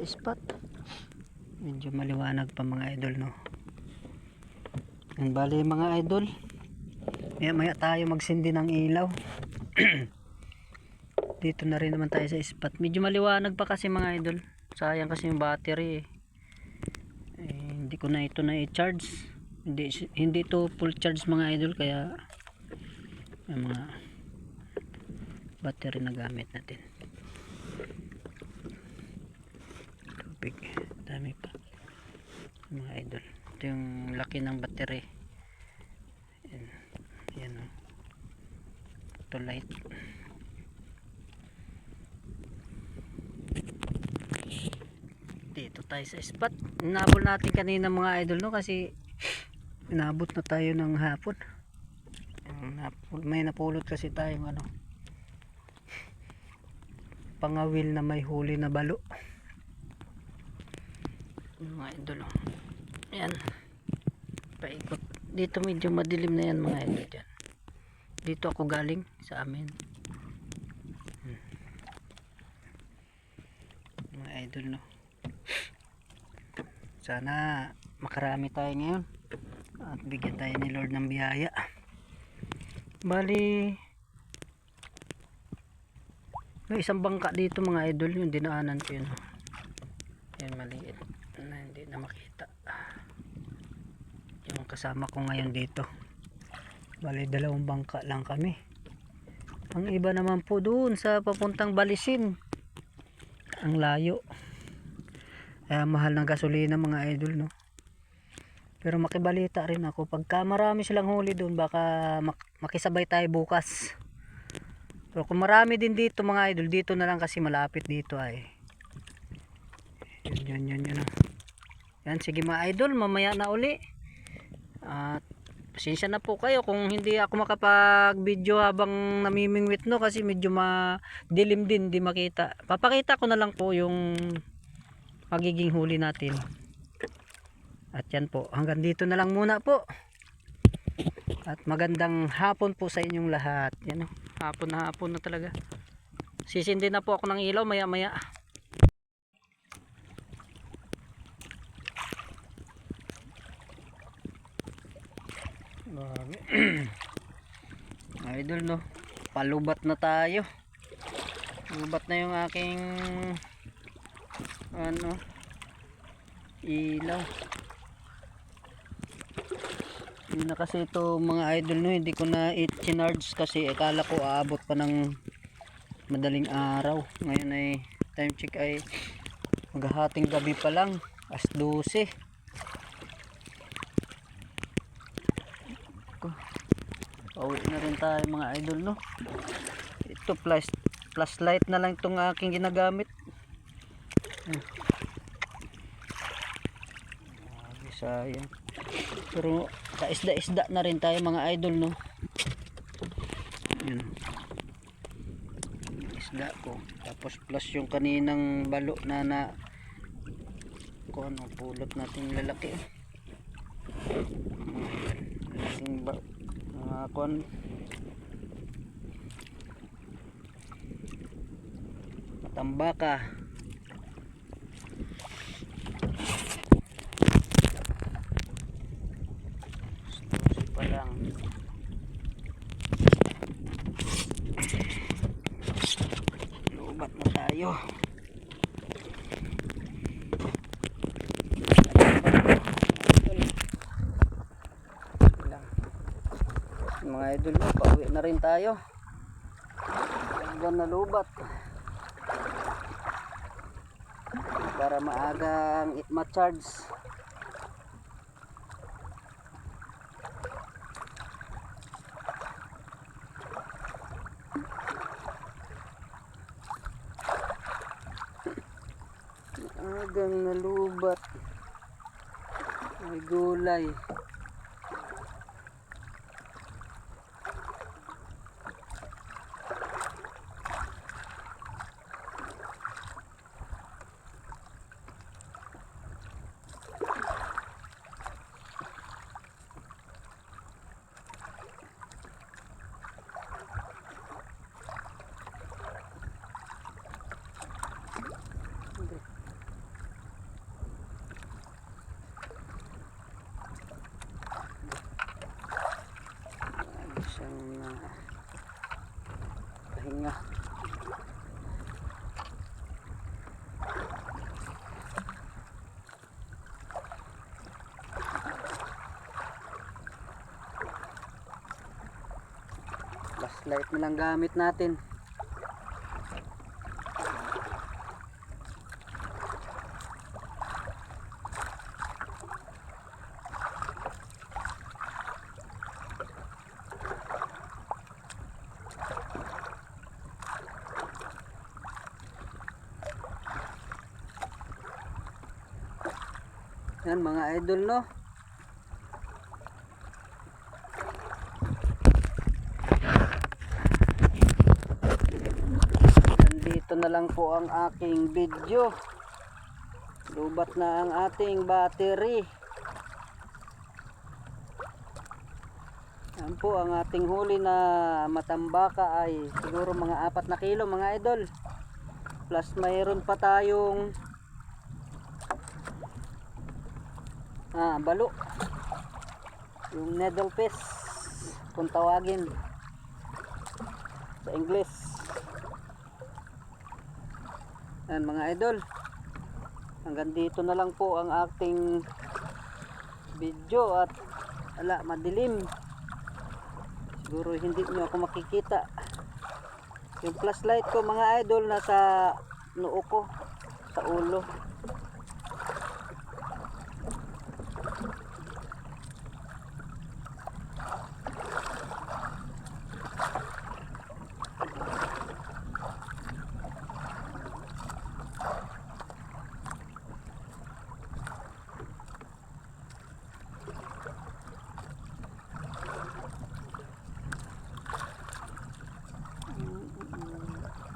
sa spot. Medyo maliwanag pa mga idol, no. Yan, bali mga idol, maya tayo magsindi ng ilaw. Dito na rin naman tayo sa spot. Medyo maliwanag pa kasi mga idol, sayang kasi yung battery hindi ko na ito na i-charge, hindi ito full charge mga idol, kaya yung mga battery na gamit natin. Tubig, dami pa mga idol. Ito yung laki ng battery. Yan o, ito light. Dito tayo sa spot. Inabol natin kanina mga idol, no, kasi inabot na tayo ng hapon. May napulot kasi tayong ano, pangawil na may huli na balo mga idol. Yan, paikot dito, medyo madilim na yan mga idol. Dyan, dito ako galing sa amin mga idol, no. Sana makarami tayo ngayon at bigyan tayo ni Lord ng biyaya. Bali may isang bangka dito mga idol, yung dinaanan ko yun. Yan, maliit na hindi na makita yung kasama ko ngayon dito. Bali dalawang bangka lang kami, ang iba naman po doon sa papuntang Balisin, ang layo. Mahal ng gasolina mga idol, no. Pero makibalita rin ako, pagka marami silang huli doon, baka makisabay tayo bukas. Pero kung marami din dito mga idol, dito na lang kasi malapit dito ay. Yun. Yan, sige mga idol, mamaya na uli. At pasensya na po kayo kung hindi ako makapag video habang namimingwit, no, kasi medyo madilim din, di makita. Papakita ko na lang po yung magiging huli natin. At yan po, hanggang dito na lang muna po. At magandang hapon po sa inyong lahat. Yan, hapon na talaga. Sisindi na po ako ng ilaw maya maya. Idol, no, palubat na tayo. Lubat na yung aking ano, ilaw. Hindi na kasi ito mga idol, no, hindi ko na i-charge kasi akala ko aabot pa ng madaling araw. Ngayon ay time check ay maghahating gabi pa lang, 12:00. Pauwi na rin tayo mga idol, no. Ito flashlight na lang itong aking ginagamit. Sayang. Pero kaisda-isda na rin tayo mga idol, no. Yun, isda ko, tapos plus yung kaninang balo na kung ano pulot natin lalaki, laking kuan, matambaka. Pa lang. Lubat na tayo. Mga idol, pauwi na rin tayo. Hanggang nalubat para maagang ma-charge. Maagang nalubat, may gulay. Flashlight na lang gamit natin. Yan mga idol, no? Nandito na lang po ang aking video. Lubat na ang ating battery. Yan po ang ating huli na matambaka ay siguro mga 4 na kilo mga idol. Plus mayroon pa tayong balo, yung needlefish kung tawagin sa English. Yan mga idol, hanggang dito na lang po ang ating video at madilim, siguro hindi nyo ako makikita. Yung flashlight ko mga idol nasa noo ko, sa ulo.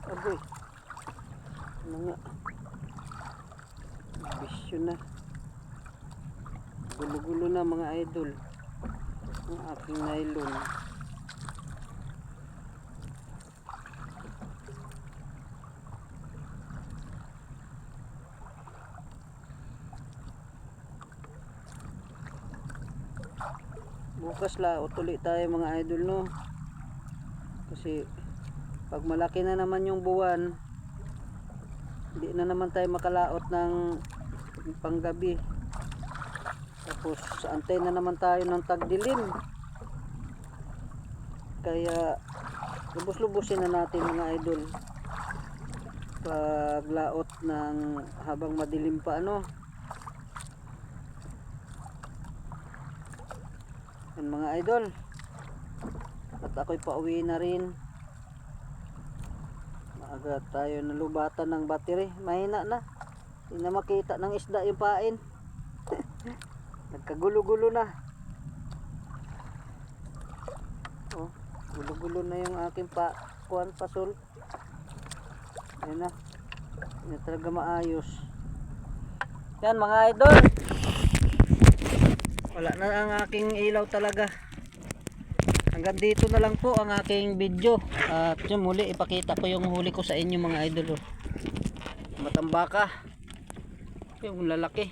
Agoy, ano nga, bisyo na, gulo-gulo na mga idol ang aking nylon. Bukas ulit tayo mga idol, no? Kasi pag malaki na naman yung buwan, hindi na naman tayo makalaot ng panggabi. Tapos antay na naman tayo ng tagdilim. Kaya lubos-lubusin na natin mga idol pag laot ng habang madilim pa, ano. Yan mga idol, at ako'y pauwi na rin. Maaga tayo nalubatan ng battery, mahina na, hindi na makita ng isda yung pain. Nagkagulo-gulo na. Oh, gulo-gulo na yung aking pasol. Ayun na, hindi talaga maayos. Yan mga idol, wala na ang aking ilaw talaga. Hanggang dito na lang po ang aking video. At yung muli, ipakita ko yung huli ko sa inyo mga idol. Matambaka, yung lalaki.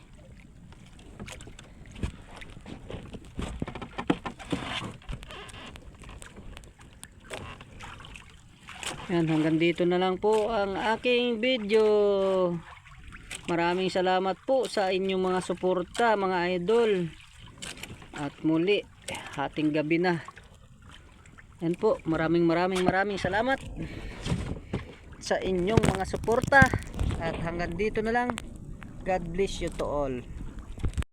Yan, hanggang dito na lang po ang aking video. Maraming salamat po sa inyong mga suporta mga idol. At muli, hating gabi na. Yan po, maraming salamat sa inyong mga suporta. At hanggang dito na lang. God bless you to all.